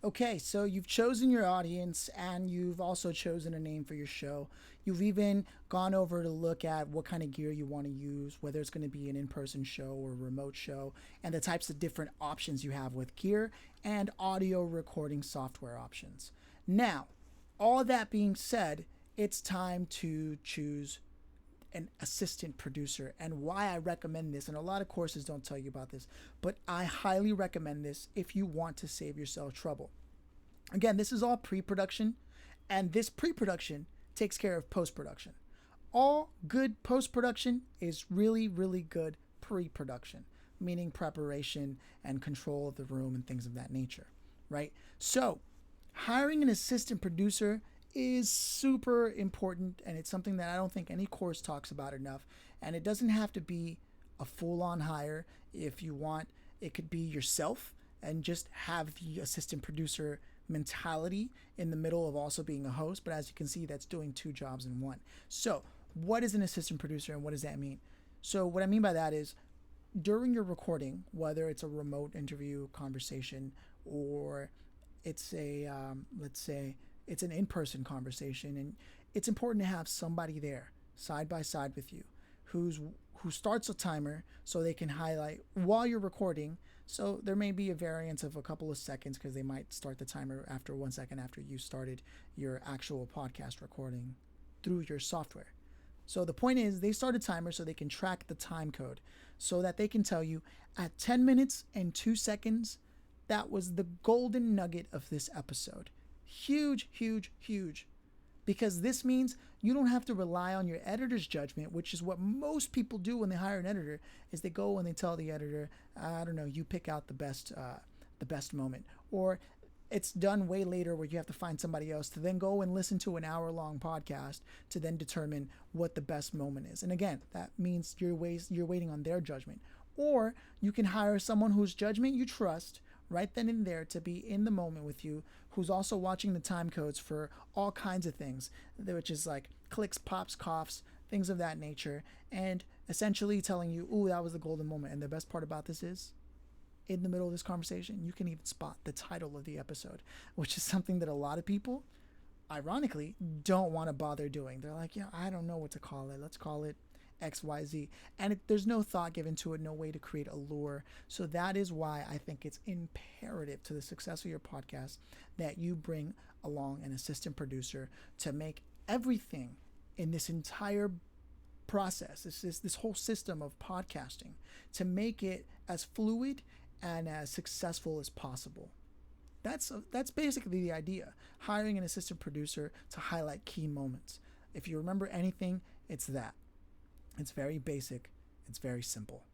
Okay, so you've chosen your audience and you've also chosen a name for your show. You've even gone over to look at what kind of gear you want to use, whether it's going to be an in person show or a remote show, and the types of different options you have with gear and audio recording software options. Now, all that being said, it's time to choose an assistant producer. And why I recommend this, and a lot of courses don't tell you about this, but I highly recommend this if you want to save yourself trouble. Again, this is all pre-production, and this pre-production takes care of post-production. All good post-production is really, really good pre-production, meaning preparation and control of the room and things of that nature, right? So hiring an assistant producer is super important, and it's something that I don't think any course talks about enough. And it doesn't have to be a full-on hire. If you want, it could be yourself and just have the assistant producer mentality in the middle of also being a host. But as you can see, that's doing two jobs in one. So what is an assistant producer and what does that mean? So what I mean by that is, during your recording, whether it's a remote interview conversation or it's a let's say it's an in-person conversation, and it's important to have somebody there side by side with you who starts a timer so they can highlight while you're recording. So there may be a variance of a couple of seconds because they might start the timer after 1 second after you started your actual podcast recording through your software. So the point is, they start a timer so they can track the time code so that they can tell you at 10 minutes and 2 seconds, that was the golden nugget of this episode. Huge, huge, huge. Because this means you don't have to rely on your editor's judgment, which is what most people do when they hire an editor, is they go and they tell the editor, I don't know, you pick out the best moment. Or it's done way later where you have to find somebody else to then go and listen to an hour-long podcast to then determine what the best moment is. And again, that means you're waiting on their judgment. Or you can hire someone whose judgment you trust right then and there to be in the moment with you, who's also watching the time codes for all kinds of things, which is like clicks, pops, coughs, things of that nature, and essentially telling you, ooh, that was the golden moment. And the best part about this is, in the middle of this conversation, you can even spot the title of the episode, which is something that a lot of people, ironically, don't want to bother doing. They're like, I don't know what to call it. Let's call it XYZ. And there's no thought given to it, no way to create a lure. So that is why I think it's imperative to the success of your podcast that you bring along an assistant producer to make everything in this entire process, this whole system of podcasting, to make it as fluid and as successful as possible. That's basically the idea. Hiring an assistant producer to highlight key moments. If you remember anything, it's that. It's very basic. It's very simple.